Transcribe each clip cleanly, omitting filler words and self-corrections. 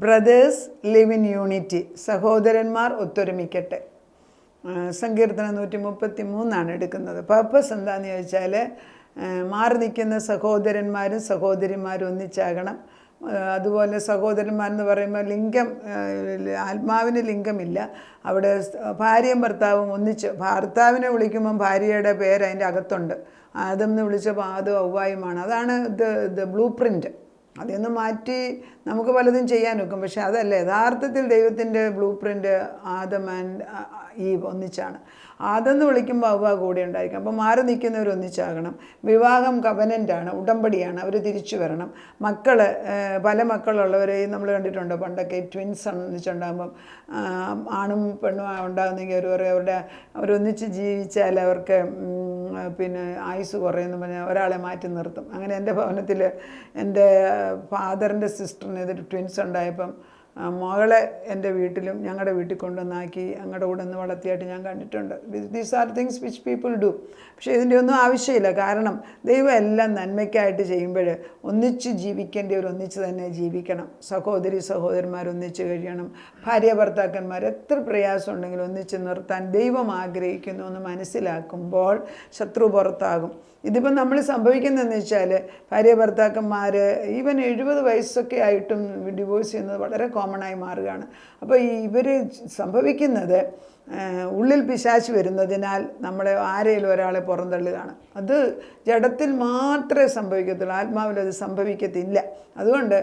Brothers live in unity, സഹോദരന്മാർ ഒത്തൊരുമിക്കട്ടെ. സങ്കീർത്തനം 133 എടുക്കുന്നത്. പർപ്പസ് എന്താണെന്ന് ചോദിച്ചാൽ, മാറി നിൽക്കുന്ന സഹോദരന്മാരും സഹോദരിമാരും ഒന്നിച്ചാകണം. അതുപോലെ സഹോദരന്മാരെന്ന് പറയുമ്പോൾ ലിംഗം, ആത്മാവിന് ലിംഗമില്ല. അവിടെ ഭാര്യയും ഭർത്താവും ഒന്നിച്ച്, ഭർത്താവിനെ വിളിക്കുമ്പം ഭാര്യയുടെ പേര് അതിൻ്റെ അകത്തുണ്ട്. ആദം എന്ന് വിളിച്ചപ്പോൾ ആദം ഔവായുമാണ്. അതാണ് ദ ബ്ലൂ പ്രിൻ്റ്. അതൊന്ന് മാറ്റി നമുക്ക് പലതും ചെയ്യാൻ നോക്കും. പക്ഷെ അതല്ല യഥാർത്ഥത്തിൽ ദൈവത്തിൻ്റെ blue print. Adam and eve ഒന്നിച്ചാണ്. ആദെന്ന് വിളിക്കുമ്പോൾ അവ കൂടെ ഉണ്ടായിരിക്കും. അപ്പോൾ മാറി നിൽക്കുന്നവർ ഒന്നിച്ചാകണം. വിവാഹം കവനൻ്റാണ്, ഉടമ്പടിയാണ്. അവർ തിരിച്ചു വരണം. മക്കൾ, പല മക്കളുള്ളവരെ നമ്മൾ കണ്ടിട്ടുണ്ട്. പണ്ടൊക്കെ ട്വിൻസ് ഒന്നിച്ചുണ്ടാകുമ്പം ആണും പെണ്ണും ഉണ്ടാകുന്നെങ്കിൽ അവരൊന്നിച്ച് ജീവിച്ചാൽ അവർക്ക് പിന്നെ ആയുസ് കുറയുമെന്ന് പറഞ്ഞാൽ ഒരാളെ മാറ്റി നിർത്തും. അങ്ങനെ എൻ്റെ ഭവനത്തിൽ എൻ്റെ ഫാദറിൻ്റെ സിസ്റ്ററിന് ഇതൊരു ട്വിൻസ് ഉണ്ടായപ്പം മകളെ എൻ്റെ വീട്ടിലും ഞങ്ങളുടെ വീട്ടിൽ കൊണ്ടുവന്നാക്കി ഞങ്ങളുടെ കൂടെ ഒന്ന് വളർത്തിയായിട്ട് ഞാൻ കണ്ടിട്ടുണ്ട്. These are things which people do. പക്ഷേ ഇതിൻ്റെ ഒന്നും ആവശ്യമില്ല. കാരണം ദൈവം എല്ലാം നന്മയ്ക്കായിട്ട് ചെയ്യുമ്പോൾ ഒന്നിച്ച് ജീവിക്കേണ്ടവർ ഒന്നിച്ച് തന്നെ ജീവിക്കണം. സഹോദരി സഹോദരന്മാർ ഒന്നിച്ച് കഴിയണം. ഭാര്യ ഭർത്താക്കന്മാർ എത്ര പ്രയാസം ഉണ്ടെങ്കിലും ഒന്നിച്ച് നിർത്താൻ ദൈവം ആഗ്രഹിക്കുന്നു എന്ന് മനസ്സിലാക്കുമ്പോൾ ശത്രു പുറത്താകും. ഇതിപ്പം നമ്മൾ സംഭവിക്കുന്നതെന്ന് വെച്ചാൽ, ഭാര്യ ഭർത്താക്കന്മാർ ഈവൻ 70 വയസ്സൊക്കെ ആയിട്ടും ഡിവോഴ്സ് ചെയ്യുന്നത് വളരെ കോമൺ ആയി മാറുകയാണ്. അപ്പോൾ ഇവർ സംഭവിക്കുന്നത് ഉള്ളിൽ പിശാച് വരുന്നതിനാൽ നമ്മളെ ആരെങ്കിലും ഒരാളെ പുറന്തള്ളുകയാണ്. അത് ജഡത്തിൽ മാത്രമേ സംഭവിക്കത്തുള്ളൂ, ആത്മാവിൽ അത് സംഭവിക്കത്തില്ല. അതുകൊണ്ട്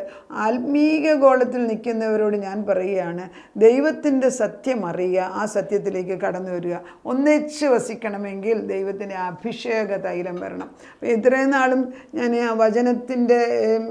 ആത്മീക ഗോളത്തിൽ നിൽക്കുന്നവരോട് ഞാൻ പറയുകയാണ്, ദൈവത്തിൻ്റെ സത്യം അറിയുക, ആ സത്യത്തിലേക്ക് കടന്നു വരിക. ഒന്നിച്ച് വസിക്കണമെങ്കിൽ ദൈവത്തിൻ്റെ അഭിഷേക തൈലം വരണം. അപ്പോൾ ഇത്രയും നാളും ഞാൻ ആ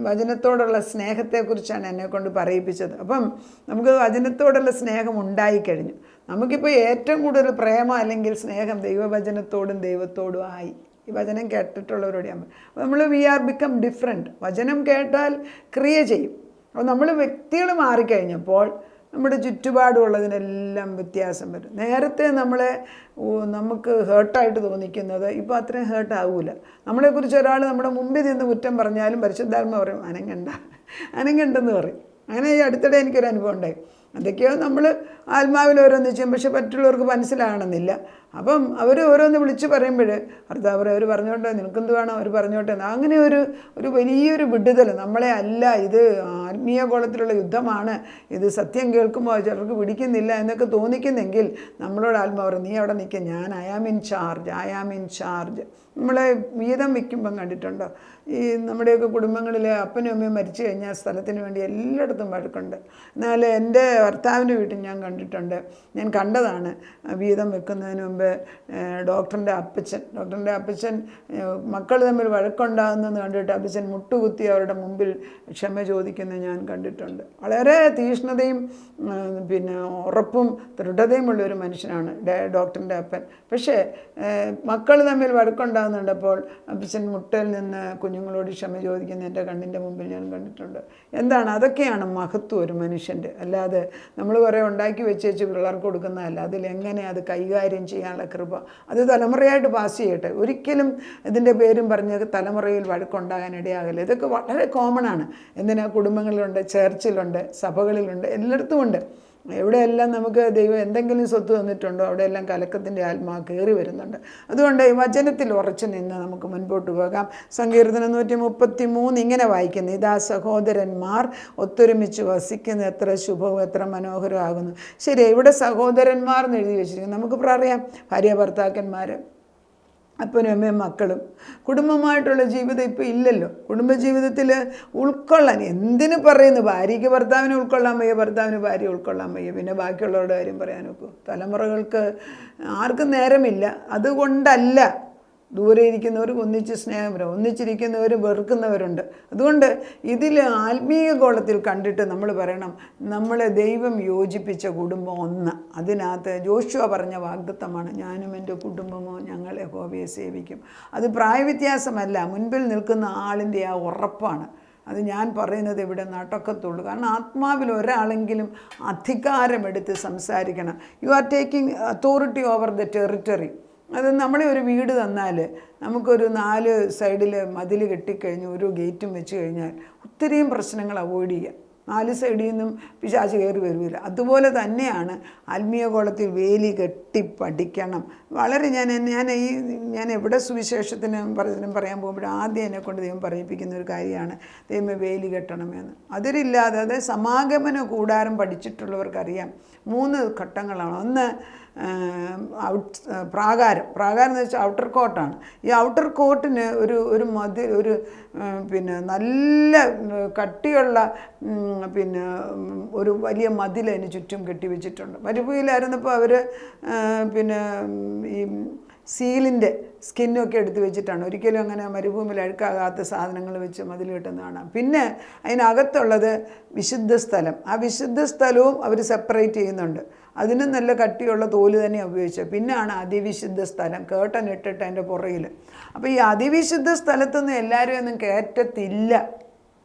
വചനത്തോടുള്ള സ്നേഹത്തെക്കുറിച്ചാണ് എന്നെക്കൊണ്ട് പറയിപ്പിച്ചത്. അപ്പം നമുക്ക് വചനത്തോടുള്ള സ്നേഹം ഉണ്ടായിക്കഴിഞ്ഞു. നമുക്കിപ്പോൾ ഏറ്റവും കൂടുതൽ പ്രേമം അല്ലെങ്കിൽ സ്നേഹം ദൈവവചനത്തോടും ദൈവത്തോടും ആയി. ഈ വചനം കേട്ടിട്ടുള്ളവരോട് ഞാൻ അപ്പോൾ നമ്മൾ വി ആർ ബിക്കം ഡിഫറെൻറ്റ്. വചനം കേട്ടാൽ ക്രിയ ചെയ്യും. അപ്പോൾ നമ്മൾ വ്യക്തികൾ മാറിക്കഴിഞ്ഞപ്പോൾ നമ്മുടെ ചുറ്റുപാടുള്ളതിനെല്ലാം വ്യത്യാസം വരും. നേരത്തെ നമുക്ക് ഹേർട്ടായിട്ട് തോന്നിക്കുന്നത് ഇപ്പോൾ അത്രയും ഹേർട്ടാവില്ല. നമ്മളെക്കുറിച്ച് ഒരാൾ നമ്മുടെ മുമ്പിൽ നിന്ന് കുറ്റം പറഞ്ഞാലും പരിശുദ്ധാത്മ പറയും അനങ്ങണ്ടെന്ന് പറയും. അങ്ങനെ ഈ അടുത്തിടെ എനിക്കൊരു അനുഭവം ഉണ്ടായി. എന്തൊക്കെയോ നമ്മൾ ആത്മാവിൽ ഓരോന്ന് ചെയ്യും, പക്ഷെ മറ്റുള്ളവർക്ക് മനസ്സിലാകണമെന്നില്ല. അപ്പം അവർ ഓരോന്ന് വിളിച്ച് പറയുമ്പോൾ അവർ പറഞ്ഞോട്ടെ, നിനക്കെന്ത് വേണം, അവർ പറഞ്ഞോട്ടെ. അങ്ങനെ ഒരു വലിയൊരു വിടുതൽ. നമ്മളെ അല്ല, ഇത് ആത്മീയ കോളത്തിലുള്ള യുദ്ധമാണ്, ഇത് സത്യം കേൾക്കുമ്പോൾ ചിലർക്ക് പിടിക്കുന്നില്ല എന്നൊക്കെ തോന്നിക്കുന്നെങ്കിൽ നമ്മളോട് ആത്മാവ് നീ അവിടെ നിൽക്കുക, ഞാൻ ഐ ആം ഇൻ ചാർജ്. നമ്മളെ വീതം വയ്ക്കുമ്പം കണ്ടിട്ടുണ്ടോ? ഈ നമ്മുടെയൊക്കെ കുടുംബങ്ങളിൽ അപ്പനും അമ്മയും മരിച്ചു കഴിഞ്ഞാൽ സ്ഥലത്തിന് വേണ്ടി എല്ലായിടത്തും വഴക്കുണ്ട്. എന്നാൽ എൻ്റെ ഭർത്താവിൻ്റെ വീട്ടിൽ ഞാൻ കണ്ടിട്ടുണ്ട്, ഞാൻ കണ്ടതാണ്. വീതം വെക്കുന്നതിന് മുമ്പ് ഡോക്ടറിൻ്റെ അപ്പച്ചൻ മക്കൾ തമ്മിൽ വഴക്കുണ്ടാകുന്നതെന്ന് കണ്ടിട്ട് അപ്പച്ചൻ മുട്ടുകുത്തി അവരുടെ മുമ്പിൽ ക്ഷമ ചോദിക്കുന്നത് ഞാൻ കണ്ടിട്ടുണ്ട്. വളരെ തീഷ്ണതയും പിന്നെ ഉറപ്പും ദൃഢതയുമുള്ള ഒരു മനുഷ്യനാണ് ഡോക്ടറിൻ്റെ അപ്പൻ. പക്ഷേ മക്കൾ തമ്മിൽ വഴക്കുണ്ടാകുന്നുണ്ടപ്പോൾ അപ്പച്ചൻ മുട്ടയിൽ നിന്ന് കുഞ്ഞുങ്ങളോട് ക്ഷമ ചോദിക്കുന്ന എൻ്റെ കണ്ണിൻ്റെ മുമ്പിൽ ഞാൻ കണ്ടിട്ടുണ്ട്. എന്താണ്? അതൊക്കെയാണ് മഹത്വം ഒരു മനുഷ്യൻ്റെ. അല്ലാതെ നമ്മൾ കുറേ ഉണ്ടാക്കി വെച്ചേച്ച് പിള്ളേർക്ക് കൊടുക്കുന്നതല്ല. അതിലെങ്ങനെ അത് കൈകാര്യം ചെയ്യാനുള്ള കൃപ അത് തലമുറയായിട്ട് പാസ് ചെയ്യട്ടെ. ഒരിക്കലും ഇതിൻ്റെ പേരും പറഞ്ഞ് തലമുറയിൽ വഴക്കുണ്ടാകാൻ ഇടയാകല്ല. ഇതൊക്കെ വളരെ കോമൺ ആണ്. എന്തിനാ? കുടുംബങ്ങളിലുണ്ട്, ചർച്ചിലുണ്ട്, സഭകളിലുണ്ട്, എല്ലായിടത്തും ഉണ്ട്. എവിടെയെല്ലാം നമുക്ക് ദൈവം എന്തെങ്കിലും സ്വത്ത് തന്നിട്ടുണ്ടോ അവിടെയെല്ലാം കലക്കത്തിൻ്റെ ആത്മാവ് കയറി വരുന്നുണ്ട്. അതുകൊണ്ട് ഈ വചനത്തിൽ ഉറച്ചു നിന്ന് നമുക്ക് മുൻപോട്ട് പോകാം. സങ്കീർത്തനം 133 ഇങ്ങനെ വായിക്കുന്നു: ഇതാ സഹോദരന്മാർ ഒത്തൊരുമിച്ച് വസിക്കുന്ന എത്ര ശുഭവും എത്ര മനോഹരമാകുന്നു. ശരി, ഇവിടെ സഹോദരന്മാർ എന്ന് എഴുതി വെച്ചിരിക്കുന്നു. നമുക്ക് പറയാം ഭാര്യ ഭർത്താക്കന്മാർ, അപ്പനും അമ്മയും മക്കളും. കുടുംബമായിട്ടുള്ള ജീവിതം ഇപ്പോൾ ഇല്ലല്ലോ. കുടുംബജീവിതത്തിൽ ഉൾക്കൊള്ളാൻ എന്തിനു പറയുന്നു? ഭാര്യയ്ക്ക് ഭർത്താവിനെ ഉൾക്കൊള്ളാൻ വയ്യ, ഭർത്താവിന് ഭാര്യ ഉൾക്കൊള്ളാൻ വയ്യ, പിന്നെ ബാക്കിയുള്ളവരുടെ കാര്യം പറയാൻ നോക്കൂ. തലമുറകൾക്ക് ആർക്കും നേരമില്ല. അതുകൊണ്ടല്ല ദൂരെ ഇരിക്കുന്നവർക്ക് ഒന്നിച്ച് സ്നേഹം വരും, ഒന്നിച്ചിരിക്കുന്നവർ വെറുക്കുന്നവരുണ്ട്. അതുകൊണ്ട് ഇതിൽ ആത്മീയ ഗോളത്തിൽ കണ്ടിട്ട് നമ്മൾ പറയണം, നമ്മളെ ദൈവം യോജിപ്പിച്ച കുടുംബം ഒന്ന്. അതിനകത്ത് ജോഷുവ പറഞ്ഞ വാഗ്ദത്തമാണ്, ഞാനും എൻ്റെ കുടുംബമോ ഞങ്ങൾ യഹോവയെ സേവിക്കും. അത് പ്രായവ്യത്യാസമല്ല, മുൻപിൽ നിൽക്കുന്ന ആളിൻ്റെ ആ ഉറപ്പാണ്. അത് ഞാൻ പറയുന്നത് ഇവിടെ നടക്കത്തുള്ളൂ. കാരണം ആത്മാവിൽ ഒരാളെങ്കിലും അധികാരമെടുത്ത് സംസാരിക്കണം. You are taking authority over the territory. അത് നമ്മളെ ഒരു വീട് തന്നാൽ നമുക്കൊരു 4 സൈഡിൽ മതിൽ കെട്ടിക്കഴിഞ്ഞ് ഒരു ഗേറ്റും വെച്ച് കഴിഞ്ഞാൽ ഒത്തിരിയും പ്രശ്നങ്ങൾ അവോയ്ഡ് ചെയ്യാം. 4 സൈഡിൽ നിന്നും പിശാച് കയറി വരുമില്ല. അതുപോലെ തന്നെയാണ് ആത്മീയ കോളത്തിൽ വേലി കെട്ടി പഠിക്കണം. വളരെ ഞാൻ എവിടെ സുവിശേഷത്തിന് പറയാൻ പോകുമ്പോൾ ആദ്യം എന്നെക്കൊണ്ട് ദൈവം പറയിപ്പിക്കുന്ന ഒരു കാര്യമാണ് ദൈവമേ വേലി കെട്ടണമെന്ന്. അതിരില്ലാതെ അതായത് സമാഗമന കൂടാരം പഠിച്ചിട്ടുള്ളവർക്കറിയാം 3 ഘട്ടങ്ങളാണ്. ഒന്ന് പ്രാകാരം എന്ന് വെച്ചാൽ ഔട്ടർ കോട്ടാണ്. ഈ ഔട്ടർ കോട്ടിന് ഒരു മതിൽ, പിന്നെ നല്ല കട്ടിയുള്ള ഒരു വലിയ മതിൽ അതിന് ചുറ്റും കെട്ടിവെച്ചിട്ടുണ്ട്. മരുഭൂമിയിലായിരുന്നപ്പോൾ അവർ പിന്നെ ഈ സീലിൻ്റെ സ്കിന്നൊക്കെ എടുത്ത് വെച്ചിട്ടാണ്. ഒരിക്കലും അങ്ങനെ മരുഭൂമിയിൽ അഴുക്കാകാത്ത സാധനങ്ങൾ വെച്ച് മതിൽ കെട്ടുന്ന കാണാം. പിന്നെ അതിനകത്തുള്ളത് വിശുദ്ധ സ്ഥലം. ആ വിശുദ്ധ സ്ഥലവും അവർ സെപ്പറേറ്റ് ചെയ്യുന്നുണ്ട്. അതിനും നല്ല കട്ടിയുള്ള തോല് തന്നെ ഉപയോഗിച്ചത്. പിന്നെയാണ് അതിവിശുദ്ധ സ്ഥലം, കേട്ടൻ ഇട്ടിട്ട് അതിൻ്റെ പുറകിൽ. അപ്പോൾ ഈ അതിവിശുദ്ധ സ്ഥലത്തൊന്നും എല്ലാവരും ഒന്നും കയറ്റത്തില്ല.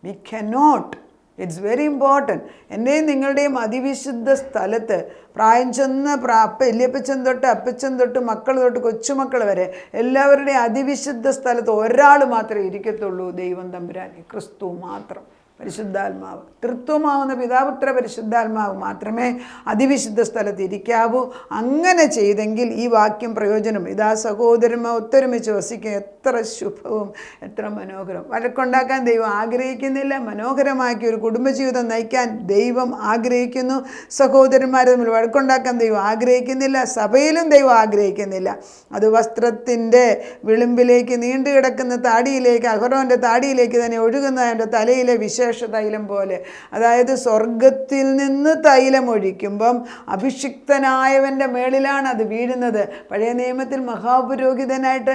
We cannot. It's very important. എൻ്റെയും നിങ്ങളുടെയും അതിവിശുദ്ധ സ്ഥലത്ത് പ്രായം ചെന്ന് വലിയപ്പച്ചൻ തൊട്ട് അപ്പച്ചൻ തൊട്ട് മക്കൾ തൊട്ട് കൊച്ചുമക്കൾ വരെ എല്ലാവരുടെയും അതിവിശുദ്ധ സ്ഥലത്ത് ഒരാൾ മാത്രമേ ഇരിക്കത്തുള്ളൂ, ദൈവം തമ്പുരാൻ, ക്രിസ്തു മാത്രം. പരിശുദ്ധാത്മാവ്, തൃത്വമാവുന്ന പിതാപുത്ര പരിശുദ്ധാത്മാവ് മാത്രമേ അതിവിശുദ്ധ സ്ഥലത്ത് ഇരിക്കാവൂ. അങ്ങനെ ചെയ്തെങ്കിൽ ഈ വാക്യം പ്രയോജനം. ഇതാ സഹോദരന്മാർ ഒത്തൊരുമിച്ച് വസിക്കുക, എത്ര ശുഭവും എത്ര മനോഹരം. വഴക്കുണ്ടാക്കാൻ ദൈവം ആഗ്രഹിക്കുന്നില്ല. മനോഹരമാക്കി ഒരു കുടുംബജീവിതം നയിക്കാൻ ദൈവം ആഗ്രഹിക്കുന്നു. സഹോദരന്മാരെ തമ്മിൽ വഴക്കുണ്ടാക്കാൻ ദൈവം ആഗ്രഹിക്കുന്നില്ല. സഭയിലും ദൈവം ആഗ്രഹിക്കുന്നില്ല. അത് വസ്ത്രത്തിൻ്റെ വിളിമ്പിലേക്ക് നീണ്ടു കിടക്കുന്ന താടിയിലേക്ക്, അഹരോൻ്റെ താടിയിലേക്ക് തന്നെ ഒഴുകുന്ന അവൻ്റെ തലയിലെ തൈലം പോലെ. അതായത് സ്വർഗത്തിൽ നിന്ന് തൈലം ഒഴിക്കുമ്പം അഭിഷിക്തനായവൻ്റെ മേളിലാണ് അത് വീഴുന്നത്. പഴയ നിയമത്തിൽ മഹാപുരോഹിതനായിട്ട്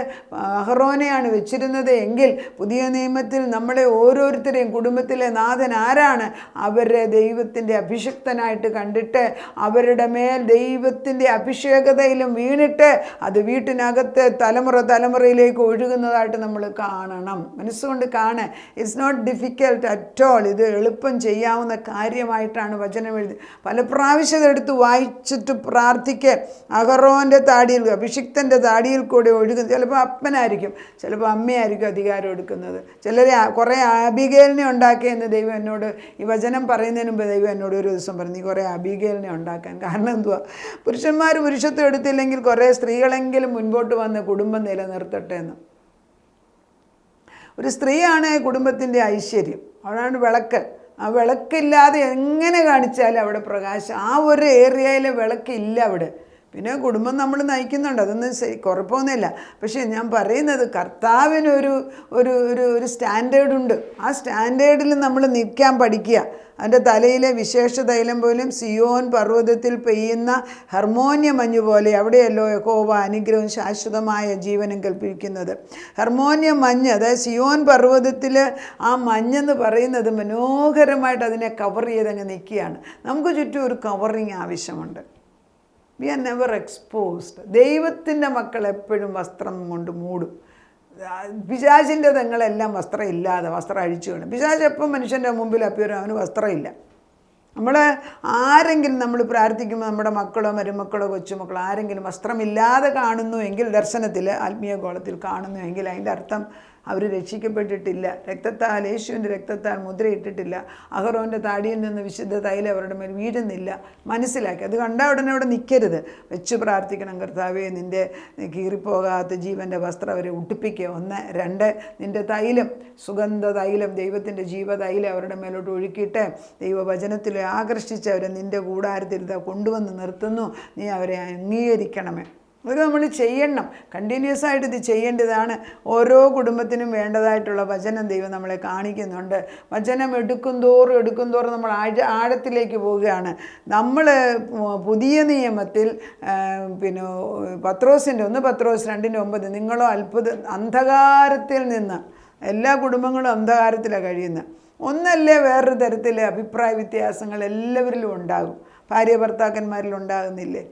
അഹറോനെയാണ് വെച്ചിരുന്നത് എങ്കിൽ പുതിയ നിയമത്തിൽ നമ്മളെ ഓരോരുത്തരെയും കുടുംബത്തിലെ നാഥൻ ആരാണ്? അവരെ ദൈവത്തിൻ്റെ അഭിഷിക്തനായിട്ട് കണ്ടിട്ട് അവരുടെ മേൽ ദൈവത്തിൻ്റെ അഭിഷേകതയിലും വീണിട്ട് അത് വീട്ടിനകത്ത് തലമുറയിലേക്ക് ഒഴുകുന്നതായിട്ട് നമ്മൾ കാണണം. മനസ്സുകൊണ്ട് കാണാൻ. It's not difficult at all. ഇത് എളുപ്പം ചെയ്യാവുന്ന കാര്യമായിട്ടാണ് വചനം എഴുതി. പല പ്രാവശ്യം എടുത്ത് വായിച്ചിട്ട് പ്രാർത്ഥിക്കുക. അഹറോൻ്റെ താടിയിൽ, അഭിഷിക്തൻ്റെ താടിയിൽ കൂടെ ഒഴുകുന്നത്. ചിലപ്പോൾ അപ്പനായിരിക്കും, ചിലപ്പോൾ അമ്മയായിരിക്കും അധികാരം എടുക്കുന്നത്. ചിലരെ കുറേ അബിഗേലിനെ ഉണ്ടാക്കിയെന്ന് ദൈവം എന്നോട് ഈ വചനം പറയുന്നതിന് മുമ്പ് ദൈവം എന്നോട് ഒരു ദിവസം പറഞ്ഞു, നീ കുറേ അബിഗേലിനെ ഉണ്ടാക്കാൻ. കാരണം എന്തുവാ? പുരുഷന്മാർ പുരുഷത്വം എടുത്തില്ലെങ്കിൽ കുറേ സ്ത്രീകളെങ്കിലും മുൻപോട്ട് വന്ന് കുടുംബം നിലനിർത്തട്ടെ എന്ന്. ഒരു സ്ത്രീയാണ് കുടുംബത്തിൻ്റെ ഐശ്വര്യം. അവളാണ് വിളക്ക്. ആ വിളക്കില്ലാതെ എങ്ങനെ കാണിച്ചാലും അവിടെ പ്രകാശം. ആ ഒരു ഏരിയയിലെ വിളക്കില്ല അവിടെ. പിന്നെ കുടുംബം നമ്മൾ നയിക്കുന്നുണ്ട്, അതൊന്നും കുഴപ്പമൊന്നുമില്ല. പക്ഷേ ഞാൻ പറയുന്നത് കർത്താവിനൊരു ഒരു ഒരു സ്റ്റാൻഡേർഡുണ്ട്. ആ സ്റ്റാൻഡേർഡിൽ നമ്മൾ നിൽക്കാൻ പഠിക്കുക. അതിൻ്റെ തലയിലെ വിശേഷ തൈലം പോലും സിയോൻ പർവ്വതത്തിൽ പെയ്യുന്ന ഹർമോനിയ മഞ്ഞ് പോലെ. അവിടെയല്ലോ യഹോവ അനുഗ്രഹവും ശാശ്വതമായ ജീവനും കൽപ്പിക്കുന്നത്. ഹർമോനിയ മഞ്ഞ്, അതായത് സിയോൻ പർവ്വതത്തിൽ ആ മഞ്ഞെന്ന് പറയുന്നത് മനോഹരമായിട്ട് അതിനെ കവർ ചെയ്തങ്ങ് നിൽക്കുകയാണ്. നമുക്ക് ചുറ്റും ഒരു കവറിങ് ആവശ്യമുണ്ട്. We are never exposed. ദൈവത്തിൻ്റെ മക്കൾ എപ്പോഴും വസ്ത്രം കൊണ്ട് മൂടും. പിശാചിൻ്റെ തങ്ങളെല്ലാം വസ്ത്രം ഇല്ലാതെ വസ്ത്രം അഴിച്ചു വേണം. പിശാച് എപ്പം മനുഷ്യൻ്റെ മുമ്പിൽ അപ്പിയരും, അവന് വസ്ത്രമില്ല. ആരെങ്കിലും നമ്മൾ പ്രാർത്ഥിക്കുമ്പോൾ നമ്മുടെ മക്കളോ മരുമക്കളോ കൊച്ചുമക്കളോ ആരെങ്കിലും വസ്ത്രമില്ലാതെ കാണുന്നു എങ്കിൽ, ദർശനത്തിൽ ആത്മീയ ഗോളത്തിൽ കാണുന്നു എങ്കിൽ അതിൻ്റെ അർത്ഥം അവർ രക്ഷിക്കപ്പെട്ടിട്ടില്ല. രക്തത്താൽ, യേശുവിൻ്റെ രക്തത്താൽ മുദ്രയിട്ടിട്ടില്ല. അഹറോൻ്റെ താടിയിൽ നിന്ന് വിശുദ്ധ തൈലം അവരുടെ മേൽ വീഴുന്നില്ല. മനസ്സിലാക്കി. അത് കണ്ടാൽ ഉടനെ അവിടെ നിൽക്കരുത്. വെച്ച് പ്രാർത്ഥിക്കണം, കർത്താവേ നിൻ്റെ കീറിപ്പോകാത്ത ജീവൻ്റെ വസ്ത്രം അവരെ ഉടുപ്പിക്കുക. 1. 2, നിൻ്റെ തൈലം, സുഗന്ധ തൈലം, ദൈവത്തിൻ്റെ ജീവതൈലം അവരുടെ മേലോട്ട് ഒഴുക്കിയിട്ട് ദൈവവചനത്തിൽ ആകർഷിച്ച് അവരെ നിൻ്റെ കൂടാരത്തിൽ കൊണ്ടുവന്ന് നിർത്തുന്നു. നീ അവരെ അംഗീകരിക്കണമേ. അതൊക്കെ നമ്മൾ ചെയ്യണം. കണ്ടിന്യൂസ് ആയിട്ട് ഇത് ചെയ്യേണ്ടതാണ്. ഓരോ കുടുംബത്തിനും വേണ്ടതായിട്ടുള്ള വചനം ദൈവം നമ്മളെ കാണിക്കുന്നുണ്ട്. വചനം എടുക്കും തോറും നമ്മൾ ആഴത്തിലേക്ക് പോവുകയാണ്. നമ്മൾ പുതിയ നിയമത്തിൽ പിന്നെ പത്രോസിൻ്റെ 1 പത്രോസ് 2:9 നിങ്ങളോ അന്ധകാരത്തിൽ നിന്ന്, എല്ലാ കുടുംബങ്ങളും അന്ധകാരത്തിലാണ് കഴിയുന്നത്. ഒന്നല്ലേ വേറൊരു തരത്തിലെ അഭിപ്രായ വ്യത്യാസങ്ങൾ എല്ലാവരിലും ഉണ്ടാകും. ഭാര്യ ഭർത്താക്കന്മാരിൽ ഉണ്ടാകുന്നില്ലേ?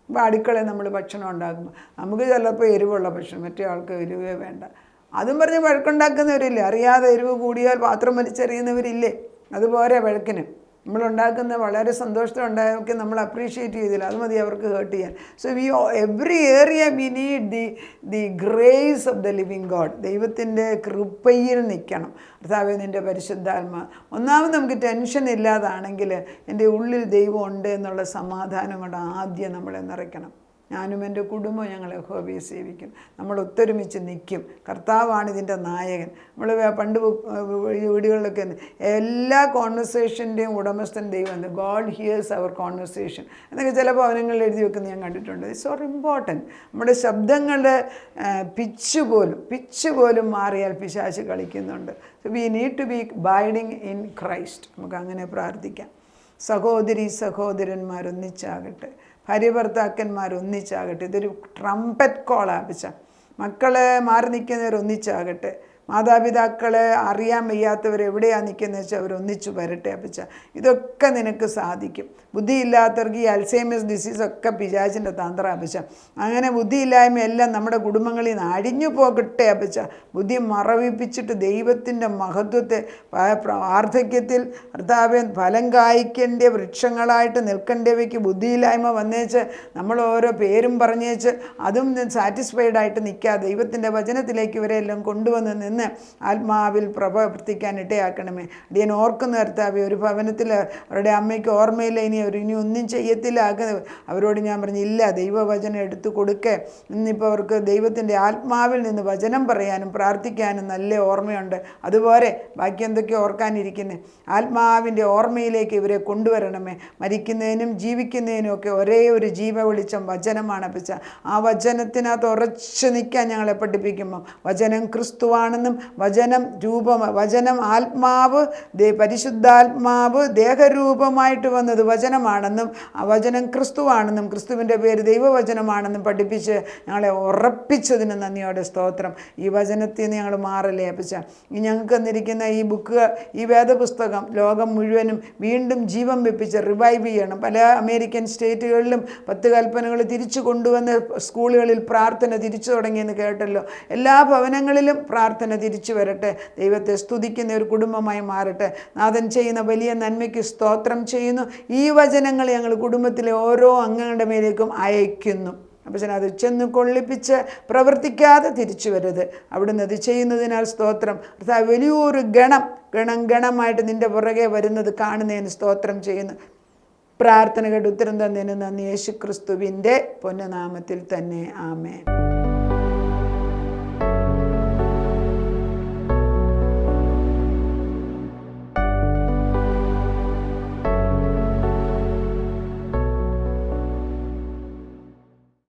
ഇപ്പോൾ അടുക്കളയിൽ നമ്മൾ ഭക്ഷണം ഉണ്ടാക്കുമ്പോൾ നമുക്ക് ചിലപ്പോൾ എരിവുള്ള ഭക്ഷണം, മറ്റേ ആൾക്ക് എരിവേ വേണ്ട. അതും പറഞ്ഞ് വഴക്കുണ്ടാക്കുന്നവരില്ലേ? അറിയാതെ എരിവ് കൂടിയാൽ പാത്രം വലിച്ചെറിയുന്നവരില്ലേ? അതുപോലെ വഴക്കിന് നമ്മളുണ്ടാക്കുന്ന വളരെ സന്തോഷത്തോടെ നമ്മൾ അപ്രീഷിയേറ്റ് ചെയ്തില്ല, അത് മതി അവർക്ക് ഹേർട്ട് ചെയ്യാൻ. So every area we need the grace of the living God. ദൈവത്തിൻ്റെ കൃപയിൽ നിൽക്കണം. കർത്താവേ, നിൻ്റെ പരിശുദ്ധാത്മ. ഒന്നാമത് നമുക്ക് ടെൻഷൻ ഇല്ലാതാണെങ്കിൽ എൻ്റെ ഉള്ളിൽ ദൈവം ഉണ്ട് എന്നുള്ള സമാധാനം കൊണ്ട് ആദ്യം നമ്മളെ നിറയ്ക്കണം. ഞാനും എൻ്റെ കുടുംബവും ഞങ്ങൾ യഹോവയെ സേവിക്കും. നമ്മൾ ഒത്തൊരുമിച്ച് നിൽക്കും. കർത്താവാണ് ഇതിൻ്റെ നായകൻ. നമ്മൾ പണ്ട് വീടുകളിലൊക്കെ എല്ലാ കോൺവെർസേഷൻ്റെയും ഉടമസ്ഥൻ ദൈവം. ഗോഡ് ഹിയേഴ്സ് അവർ കോൺവെർസേഷൻ എന്നൊക്കെ ചില ഭവനങ്ങളിൽ എഴുതി വെക്കുന്നത് ഞാൻ കണ്ടിട്ടുണ്ട്. It's so important. നമ്മുടെ ശബ്ദങ്ങളുടെ പിച്ച് പോലും മാറിയാൽ പിശാച് കളിക്കുന്നുണ്ട്. So we need to be biding in Christ. നമുക്ക് അങ്ങനെ പ്രാർത്ഥിക്കാം. സഹോദരി സഹോദരന്മാരൊന്നിച്ചാകട്ടെ, ഭാര്യ ഭർത്താക്കന്മാരൊന്നിച്ചാകട്ടെ. ഇതൊരു ട്രംപറ്റ് കോളാപ്പിച്ച. മക്കളെ മാറി നിൽക്കുന്നവരൊന്നിച്ചാകട്ടെ. മാതാപിതാക്കളെ അറിയാൻ വയ്യാത്തവർ എവിടെയാണ് നിൽക്കുന്നത് വെച്ചാൽ അവരൊന്നിച്ചു വരട്ടെ അപ്പച്ച. ഇതൊക്കെ നിനക്ക് സാധിക്കും. ബുദ്ധിയില്ലാത്തവർക്ക് ഈ അൽസൈമേഴ്സ് ഡിസീസൊക്കെ പിശാചിൻ്റെ തന്ത്രം അപ്പച്ച. അങ്ങനെ ബുദ്ധിയില്ലായ്മയെല്ലാം നമ്മുടെ കുടുംബങ്ങളിൽ നിന്ന് അഴിഞ്ഞു പോകട്ടെ അപ്പച്ച. ബുദ്ധി മറവിപ്പിച്ചിട്ട് ദൈവത്തിൻ്റെ മഹത്വത്തെ വാർദ്ധക്യത്തിൽ കർത്താവേ ഫലം കായ്ക്കേണ്ട വൃക്ഷങ്ങളായിട്ട് നിൽക്കേണ്ടവയ്ക്ക് ബുദ്ധിയില്ലായ്മ വന്നേച്ച് നമ്മൾ ഓരോ പേരും പറഞ്ഞേച്ച് അതും സാറ്റിസ്ഫൈഡ് നിൽക്കാതെ ദൈവത്തിൻ്റെ വചനത്തിലേക്ക് ഇവരെല്ലാം കൊണ്ടുവന്ന് നിന്ന് ആത്മാവിൽ പ്രവർത്തിക്കാൻ ഇടയാക്കണമേ. അടിയൻ ഓർക്കുന്ന കർത്താവേ, ഒരു ഭവനത്തിൽ അവരുടെ അമ്മയ്ക്ക് ഓർമ്മയില്ല, ഇനി ഒന്നും ചെയ്യത്തില്ല. അവരോട് ഞാൻ പറഞ്ഞു, ഇല്ല, ദൈവവചനം എടുത്തു കൊടുക്കേ. ഇന്നിപ്പോൾ അവർക്ക് ദൈവത്തിൻ്റെ ആത്മാവിൽ നിന്ന് വചനം പറയാനും പ്രാർത്ഥിക്കാനും നല്ല ഓർമ്മയുണ്ട്. അതുപോലെ ബാക്കി എന്തൊക്കെ ഓർക്കാനിരിക്കുന്നത്, ആത്മാവിൻ്റെ ഓർമ്മയിലേക്ക് ഇവരെ കൊണ്ടുവരണമേ. മരിക്കുന്നതിനും ജീവിക്കുന്നതിനും ഒക്കെ ഒരേ ഒരു ജീവ വെളിച്ചം വചനമാണ് അപ്പച്ച. ആ വചനത്തിനകത്ത് ഉറച്ചു നിൽക്കാൻ ഞങ്ങളെ പഠിപ്പിക്കുമ്പോൾ വചനം ക്രിസ്തുവാണെന്നും വചനം ആത്മാവ് പരിശുദ്ധാത്മാവ് ദേഹരൂപമായിട്ട് വന്നത് വചനമാണെന്നും ആ വചനം ക്രിസ്തുവാണെന്നും ക്രിസ്തുവിൻ്റെ പേര് ദൈവവചനമാണെന്നും പഠിപ്പിച്ച് ഞങ്ങളെ ഉറപ്പിച്ചതിന് നന്ദിയോടെ സ്തോത്രം. ഈ വചനത്തിൽ നിന്ന് ഞങ്ങൾ മാറല്ലേ അപ്പച്ച. ഞങ്ങൾക്ക് തന്നിരിക്കുന്ന ഈ ബുക്ക്, ഈ വേദപുസ്തകം ലോകം മുഴുവനും വീണ്ടും ജീവൻ വെപ്പിച്ച് റിവൈവ് ചെയ്യണം. പല അമേരിക്കൻ സ്റ്റേറ്റുകളിലും 10 കൽപ്പനകൾ തിരിച്ചു കൊണ്ടുവന്ന് സ്കൂളുകളിൽ പ്രാർത്ഥന തിരിച്ചു തുടങ്ങിയെന്ന് കേട്ടല്ലോ. എല്ലാ ഭവനങ്ങളിലും പ്രാർത്ഥന തിരിച്ചു വരട്ടെ. ദൈവത്തെ സ്തുതിക്കുന്ന ഒരു കുടുംബമായി മാറട്ടെ. നാഥൻ ചെയ്യുന്ന വലിയ നന്മയ്ക്ക് സ്തോത്രം ചെയ്യുന്നു. ഈ വചനങ്ങൾ ഞങ്ങൾ കുടുംബത്തിലെ ഓരോ അംഗങ്ങളുടെ മേലേക്കും അയക്കുന്നു. അപ്പോൾ അത് ചെന്ന് കൊള്ളിപ്പിച്ച് പ്രവർത്തിക്കാതെ തിരിച്ചു വരരുത്. അവിടുന്ന് അത് ചെയ്യുന്നതിനാൽ സ്തോത്രം. വലിയൊരു ഗണമായിട്ട് നിൻ്റെ പുറകെ വരുന്നത് കാണുന്നതിന് സ്തോത്രം ചെയ്യുന്നു. പ്രാർത്ഥന കേട്ട് ഉത്തരം തന്നതിന് നന്ദി. യേശു ക്രിസ്തുവിൻ്റെ പൊന്നുനാമത്തിൽ തന്നെ. ആമേൻ.